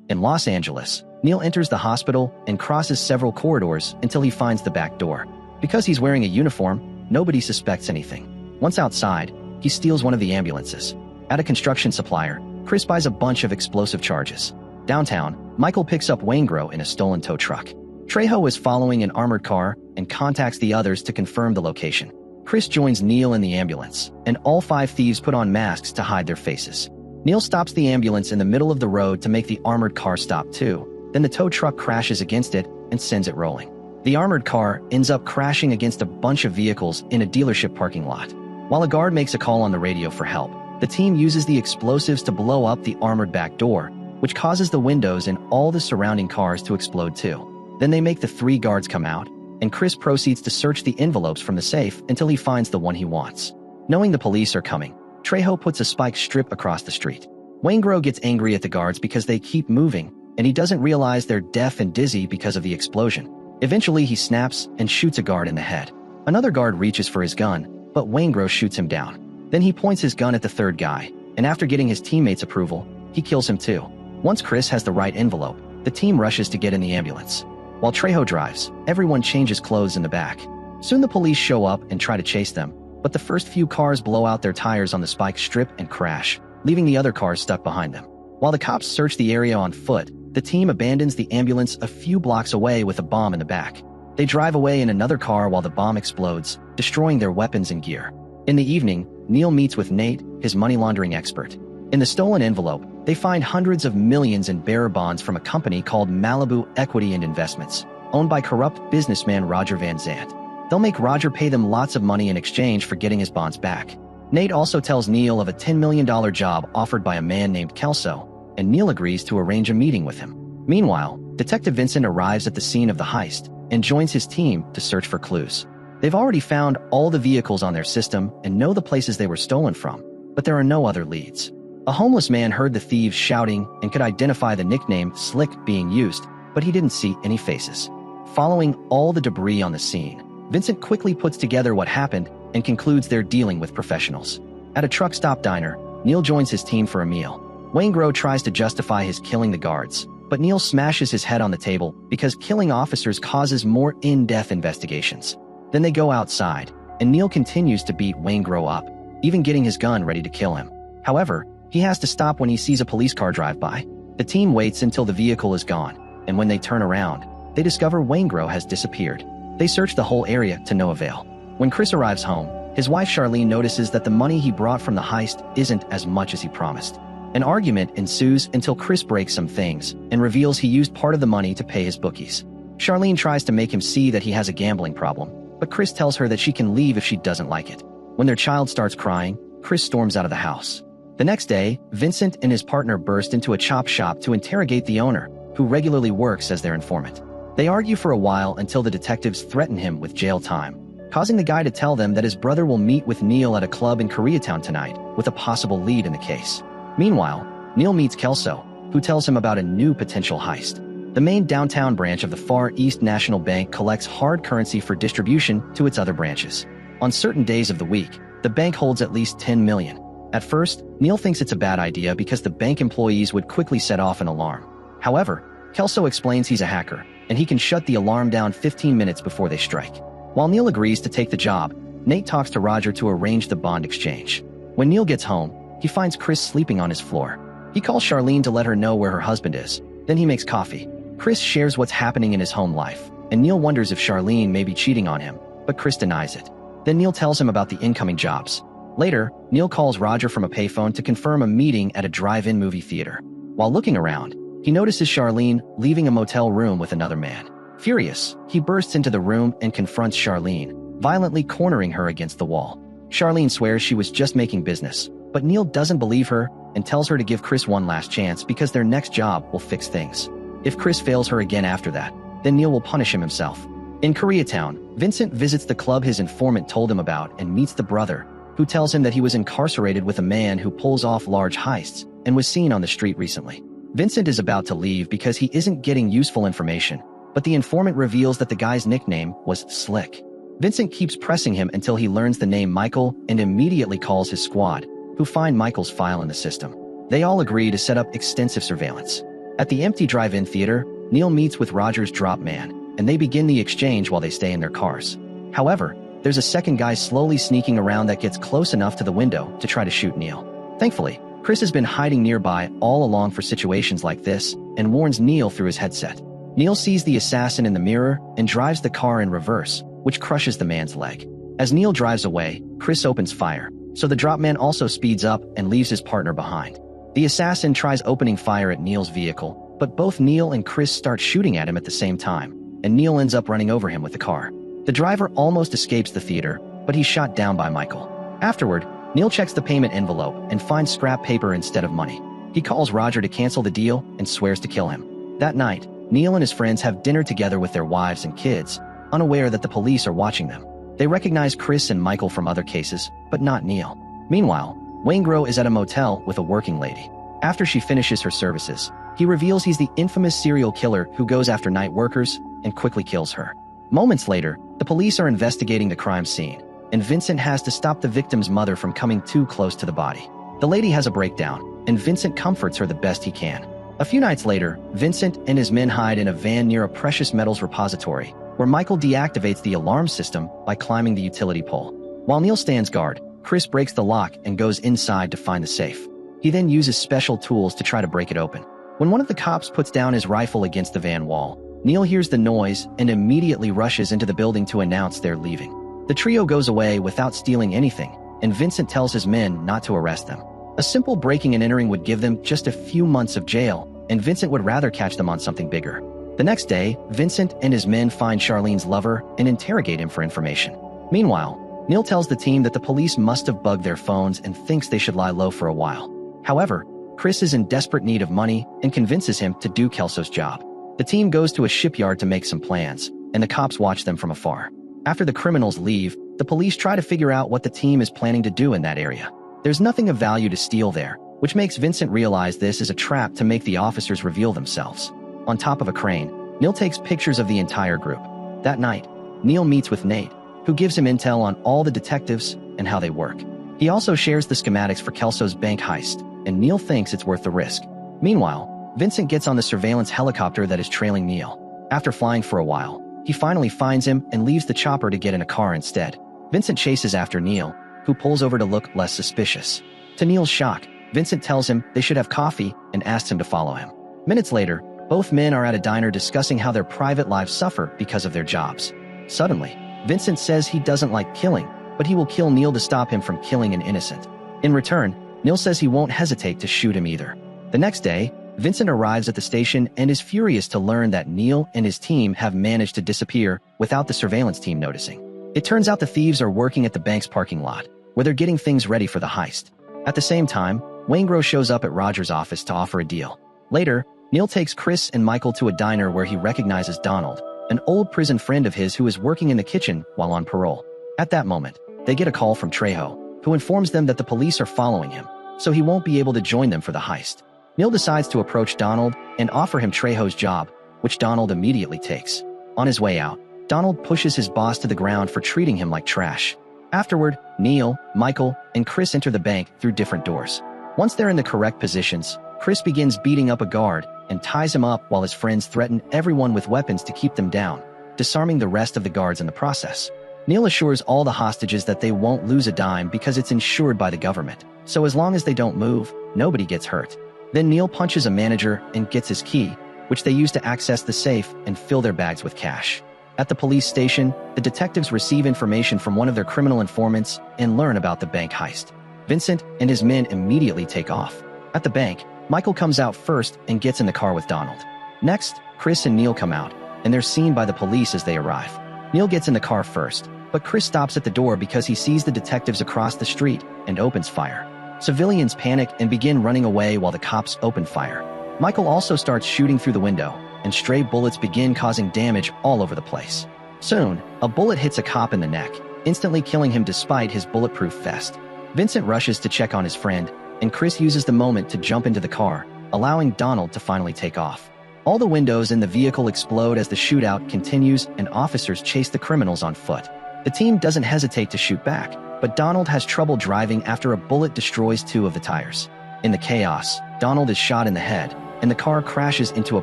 In Los Angeles, Neil enters the hospital and crosses several corridors until he finds the back door. Because he's wearing a uniform, nobody suspects anything. Once outside, he steals one of the ambulances. At a construction supplier, Chris buys a bunch of explosive charges. Downtown, Michael picks up Waingro in a stolen tow truck. Trejo is following an armored car and contacts the others to confirm the location. Chris joins Neil in the ambulance, and all 5 thieves put on masks to hide their faces. Neil stops the ambulance in the middle of the road to make the armored car stop too. Then the tow truck crashes against it and sends it rolling. The armored car ends up crashing against a bunch of vehicles in a dealership parking lot. While a guard makes a call on the radio for help, the team uses the explosives to blow up the armored back door, which causes the windows in all the surrounding cars to explode too. Then they make the 3 guards come out, and Chris proceeds to search the envelopes from the safe until he finds the one he wants. Knowing the police are coming, Trejo puts a spike strip across the street. Waingro gets angry at the guards because they keep moving, and he doesn't realize they're deaf and dizzy because of the explosion. Eventually, he snaps and shoots a guard in the head. Another guard reaches for his gun, but Waingro shoots him down. Then he points his gun at the 3rd guy, and after getting his teammates' approval, he kills him too. Once Chris has the right envelope, the team rushes to get in the ambulance. While Trejo drives, everyone changes clothes in the back. Soon the police show up and try to chase them, but the first few cars blow out their tires on the spike strip and crash, leaving the other cars stuck behind them. While the cops search the area on foot, the team abandons the ambulance a few blocks away with a bomb in the back. They drive away in another car while the bomb explodes, destroying their weapons and gear. In the evening, Neil meets with Nate, his money laundering expert. In the stolen envelope, they find hundreds of millions in bearer bonds from a company called Malibu Equity and Investments, owned by corrupt businessman Roger Van Zant. They'll make Roger pay them lots of money in exchange for getting his bonds back. Nate also tells Neil of a $10 million job offered by a man named Kelso, and Neil agrees to arrange a meeting with him. Meanwhile, Detective Vincent arrives at the scene of the heist and joins his team to search for clues. They've already found all the vehicles on their system and know the places they were stolen from, but there are no other leads. A homeless man heard the thieves shouting and could identify the nickname Slick being used, but he didn't see any faces. Following all the debris on the scene, Vincent quickly puts together what happened and concludes they're dealing with professionals. At a truck stop diner, Neil joins his team for a meal. Waingro tries to justify his killing the guards, but Neil smashes his head on the table because killing officers causes more in-depth investigations. Then they go outside, and Neil continues to beat Waingro up, even getting his gun ready to kill him. However, he has to stop when he sees a police car drive by. The team waits until the vehicle is gone, and when they turn around, they discover Waingro has disappeared. They search the whole area to no avail. When Chris arrives home, his wife Charlene notices that the money he brought from the heist isn't as much as he promised. An argument ensues until Chris breaks some things and reveals he used part of the money to pay his bookies. Charlene tries to make him see that he has a gambling problem, but Chris tells her that she can leave if she doesn't like it. When their child starts crying, Chris storms out of the house. The next day, Vincent and his partner burst into a chop shop to interrogate the owner, who regularly works as their informant. They argue for a while until the detectives threaten him with jail time, causing the guy to tell them that his brother will meet with Neil at a club in Koreatown tonight with a possible lead in the case. Meanwhile, Neil meets Kelso, who tells him about a new potential heist. The main downtown branch of the Far East National Bank collects hard currency for distribution to its other branches. On certain days of the week, the bank holds at least 10 million. At first, Neil thinks it's a bad idea because the bank employees would quickly set off an alarm. However, Kelso explains he's a hacker, and he can shut the alarm down 15 minutes before they strike. While Neil agrees to take the job, Nate talks to Roger to arrange the bond exchange. When Neil gets home, he finds Chris sleeping on his floor. He calls Charlene to let her know where her husband is. Then he makes coffee. Chris shares what's happening in his home life, and Neil wonders if Charlene may be cheating on him, but Chris denies it. Then Neil tells him about the incoming jobs. Later, Neil calls Roger from a payphone to confirm a meeting at a drive-in movie theater. While looking around, he notices Charlene leaving a motel room with another man. Furious, he bursts into the room and confronts Charlene, violently cornering her against the wall. Charlene swears she was just making business, but Neil doesn't believe her and tells her to give Chris one last chance because their next job will fix things. If Chris fails her again after that, then Neil will punish him himself. In Koreatown, Vincent visits the club his informant told him about and meets the brother, who tells him that he was incarcerated with a man who pulls off large heists and was seen on the street recently. Vincent is about to leave because he isn't getting useful information, but the informant reveals that the guy's nickname was Slick. Vincent keeps pressing him until he learns the name Michael and immediately calls his squad, who find Michael's file in the system. They all agree to set up extensive surveillance. At the empty drive-in theater, Neil meets with Roger's drop man, and they begin the exchange while they stay in their cars. However, there's a second guy slowly sneaking around that gets close enough to the window to try to shoot Neil. Thankfully, Chris has been hiding nearby all along for situations like this and warns Neil through his headset. Neil sees the assassin in the mirror and drives the car in reverse, which crushes the man's leg. As Neil drives away, Chris opens fire, so the drop man also speeds up and leaves his partner behind. The assassin tries opening fire at Neil's vehicle, but both Neil and Chris start shooting at him at the same time, and Neil ends up running over him with the car. The driver almost escapes the theater, but he's shot down by Michael. Afterward, Neil checks the payment envelope and finds scrap paper instead of money. He calls Roger to cancel the deal and swears to kill him. That night, Neil and his friends have dinner together with their wives and kids, unaware that the police are watching them. They recognize Chris and Michael from other cases, but not Neil. Meanwhile, Waingro is at a motel with a working lady. After she finishes her services, he reveals he's the infamous serial killer who goes after night workers and quickly kills her. Moments later, the police are investigating the crime scene, and Vincent has to stop the victim's mother from coming too close to the body. The lady has a breakdown, and Vincent comforts her the best he can. A few nights later, Vincent and his men hide in a van near a precious metals repository, where Michael deactivates the alarm system by climbing the utility pole. While Neil stands guard, Chris breaks the lock and goes inside to find the safe. He then uses special tools to try to break it open. When one of the cops puts down his rifle against the van wall, Neil hears the noise and immediately rushes into the building to announce they're leaving. The trio goes away without stealing anything, and Vincent tells his men not to arrest them. A simple breaking and entering would give them just a few months of jail, and Vincent would rather catch them on something bigger. The next day, Vincent and his men find Charlene's lover and interrogate him for information. Meanwhile, Neil tells the team that the police must have bugged their phones and thinks they should lie low for a while. However, Chris is in desperate need of money and convinces him to do Kelso's job. The team goes to a shipyard to make some plans, and the cops watch them from afar. After the criminals leave, the police try to figure out what the team is planning to do in that area. There's nothing of value to steal there, which makes Vincent realize this is a trap to make the officers reveal themselves. On top of a crane, Neil takes pictures of the entire group. That night, Neil meets with Nate, who gives him intel on all the detectives and how they work. He also shares the schematics for Kelso's bank heist, and Neil thinks it's worth the risk. Meanwhile, Vincent gets on the surveillance helicopter that is trailing Neil. After flying for a while, he finally finds him and leaves the chopper to get in a car instead. Vincent chases after Neil, who pulls over to look less suspicious. To Neil's shock, Vincent tells him they should have coffee and asks him to follow him. Minutes later, both men are at a diner discussing how their private lives suffer because of their jobs. Suddenly, Vincent says he doesn't like killing, but he will kill Neil to stop him from killing an innocent. In return, Neil says he won't hesitate to shoot him either. The next day, Vincent arrives at the station and is furious to learn that Neil and his team have managed to disappear without the surveillance team noticing. It turns out the thieves are working at the bank's parking lot, where they're getting things ready for the heist. At the same time, Waingro shows up at Roger's office to offer a deal. Later, Neil takes Chris and Michael to a diner where he recognizes Donald, an old prison friend of his who is working in the kitchen while on parole. At that moment, they get a call from Trejo, who informs them that the police are following him, so he won't be able to join them for the heist. Neil decides to approach Donald and offer him Trejo's job, which Donald immediately takes. On his way out, Donald pushes his boss to the ground for treating him like trash. Afterward, Neil, Michael, and Chris enter the bank through different doors. Once they're in the correct positions, Chris begins beating up a guard and ties him up while his friends threaten everyone with weapons to keep them down, disarming the rest of the guards in the process. Neil assures all the hostages that they won't lose a dime because it's insured by the government, so as long as they don't move, nobody gets hurt. Then Neil punches a manager and gets his key, which they use to access the safe and fill their bags with cash. At the police station, the detectives receive information from one of their criminal informants and learn about the bank heist. Vincent and his men immediately take off. At the bank, Michael comes out first and gets in the car with Donald. Next, Chris and Neil come out, and they're seen by the police as they arrive. Neil gets in the car first, but Chris stops at the door because he sees the detectives across the street and opens fire. Civilians panic and begin running away while the cops open fire. Michael also starts shooting through the window, and stray bullets begin causing damage all over the place. Soon, a bullet hits a cop in the neck, instantly killing him despite his bulletproof vest. Vincent rushes to check on his friend, and Chris uses the moment to jump into the car, allowing Donald to finally take off. All the windows in the vehicle explode as the shootout continues and officers chase the criminals on foot. The team doesn't hesitate to shoot back, but Donald has trouble driving after a bullet destroys two of the tires. In the chaos, Donald is shot in the head, and the car crashes into a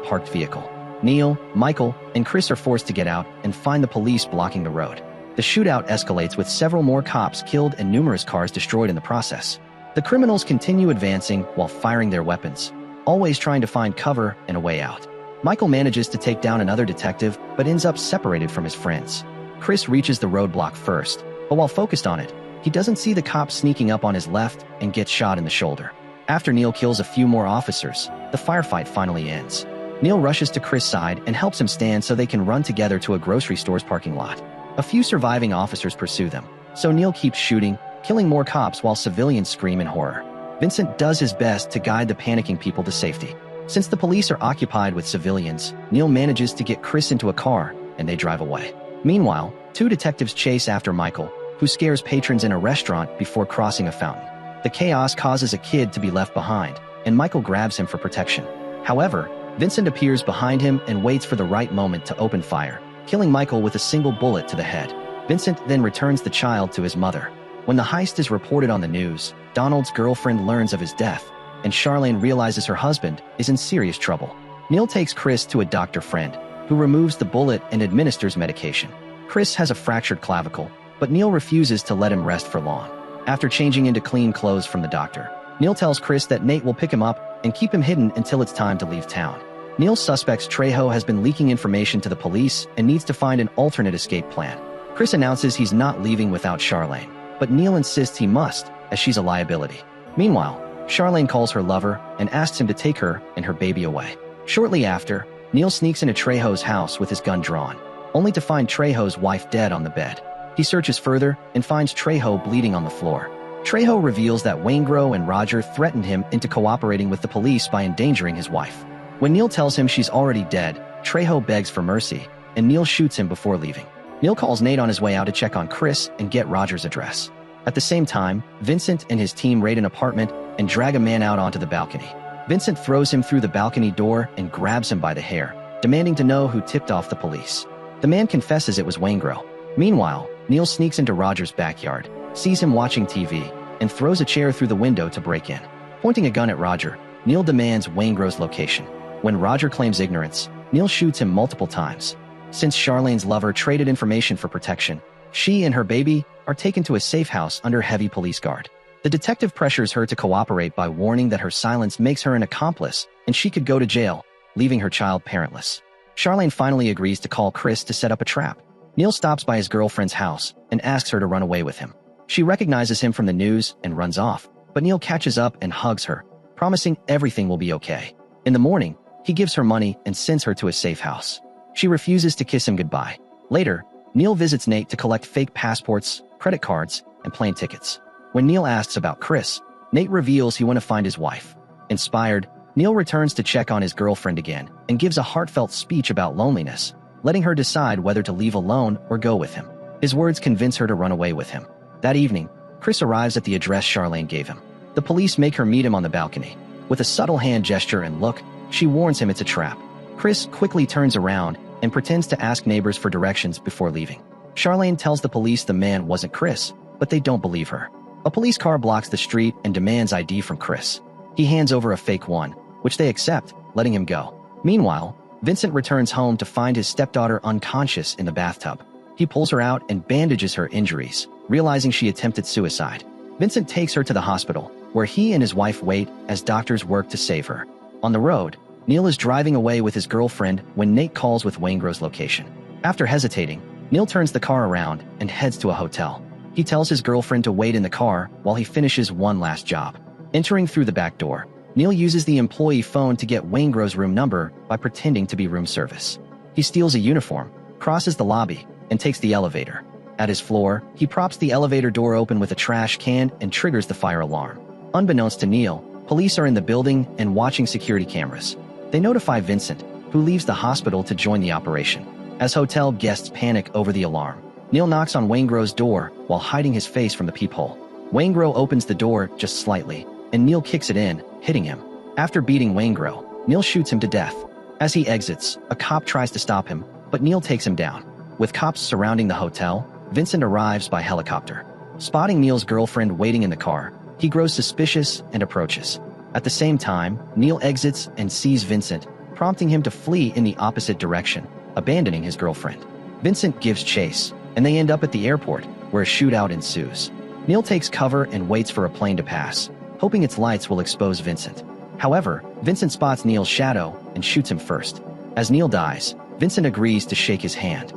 parked vehicle. Neil, Michael, and Chris are forced to get out and find the police blocking the road. The shootout escalates with several more cops killed and numerous cars destroyed in the process. The criminals continue advancing while firing their weapons, always trying to find cover and a way out. Michael manages to take down another detective, but ends up separated from his friends. Chris reaches the roadblock first, but while focused on it, he doesn't see the cops sneaking up on his left and gets shot in the shoulder. After Neil kills a few more officers, the firefight finally ends. Neil rushes to Chris' side and helps him stand so they can run together to a grocery store's parking lot. A few surviving officers pursue them, so Neil keeps shooting, killing more cops while civilians scream in horror. Vincent does his best to guide the panicking people to safety. Since the police are occupied with civilians, Neil manages to get Chris into a car, and they drive away. Meanwhile, two detectives chase after Michael, who scares patrons in a restaurant before crossing a fountain. The chaos causes a kid to be left behind, and Michael grabs him for protection. However, Vincent appears behind him and waits for the right moment to open fire, killing Michael with a single bullet to the head. Vincent then returns the child to his mother. When the heist is reported on the news, Donald's girlfriend learns of his death, and Charlene realizes her husband is in serious trouble. Neil takes Chris to a doctor friend, who removes the bullet and administers medication. Chris has a fractured clavicle, but Neil refuses to let him rest for long. After changing into clean clothes from the doctor, Neil tells Chris that Nate will pick him up and keep him hidden until it's time to leave town. Neil suspects Trejo has been leaking information to the police and needs to find an alternate escape plan. Chris announces he's not leaving without Charlene, but Neil insists he must, as she's a liability. Meanwhile, Charlene calls her lover and asks him to take her and her baby away. Shortly after, Neil sneaks into Trejo's house with his gun drawn, only to find Trejo's wife dead on the bed. He searches further and finds Trejo bleeding on the floor. Trejo reveals that Waingro and Roger threatened him into cooperating with the police by endangering his wife. When Neil tells him she's already dead, Trejo begs for mercy, and Neil shoots him before leaving. Neil calls Nate on his way out to check on Chris and get Roger's address. At the same time, Vincent and his team raid an apartment and drag a man out onto the balcony. Vincent throws him through the balcony door and grabs him by the hair, demanding to know who tipped off the police. The man confesses it was Waingro. Meanwhile, Neil sneaks into Roger's backyard, sees him watching TV, and throws a chair through the window to break in. Pointing a gun at Roger, Neil demands Waingro's location. When Roger claims ignorance, Neil shoots him multiple times. Since Charlene's lover traded information for protection, she and her baby are taken to a safe house under heavy police guard. The detective pressures her to cooperate by warning that her silence makes her an accomplice and she could go to jail, leaving her child parentless. Charlene finally agrees to call Chris to set up a trap. Neil stops by his girlfriend's house and asks her to run away with him. She recognizes him from the news and runs off, but Neil catches up and hugs her, promising everything will be okay. In the morning, he gives her money and sends her to a safe house. She refuses to kiss him goodbye. Later, Neil visits Nate to collect fake passports, credit cards, and plane tickets. When Neil asks about Chris, Nate reveals he wants to find his wife. Inspired, Neil returns to check on his girlfriend again and gives a heartfelt speech about loneliness, letting her decide whether to leave alone or go with him. His words convince her to run away with him. That evening, Chris arrives at the address Charlene gave him. The police make her meet him on the balcony. With a subtle hand gesture and look, she warns him it's a trap. Chris quickly turns around and pretends to ask neighbors for directions before leaving. Charlene tells the police the man wasn't Chris, but they don't believe her. A police car blocks the street and demands ID from Chris. He hands over a fake one, which they accept, letting him go. Meanwhile, Vincent returns home to find his stepdaughter unconscious in the bathtub. He pulls her out and bandages her injuries, realizing she attempted suicide. Vincent takes her to the hospital, where he and his wife wait as doctors work to save her. On the road, Neil is driving away with his girlfriend when Nate calls with Waingro's location. After hesitating, Neil turns the car around and heads to a hotel. He tells his girlfriend to wait in the car while he finishes one last job. Entering through the back door, Neil uses the employee phone to get Waingro's room number by pretending to be room service. He steals a uniform, crosses the lobby, and takes the elevator. At his floor, he props the elevator door open with a trash can and triggers the fire alarm. Unbeknownst to Neil, police are in the building and watching security cameras. They notify Vincent, who leaves the hospital to join the operation. As hotel guests panic over the alarm, Neil knocks on Waingro's door while hiding his face from the peephole. Waingro opens the door just slightly, and Neil kicks it in, hitting him. After beating Waingro, Neil shoots him to death. As he exits, a cop tries to stop him, but Neil takes him down. With cops surrounding the hotel, Vincent arrives by helicopter. Spotting Neil's girlfriend waiting in the car, he grows suspicious and approaches. At the same time, Neil exits and sees Vincent, prompting him to flee in the opposite direction, abandoning his girlfriend. Vincent gives chase, and they end up at the airport, where a shootout ensues. Neil takes cover and waits for a plane to pass, hoping its lights will expose Vincent. However, Vincent spots Neil's shadow and shoots him first. As Neil dies, Vincent agrees to shake his hand,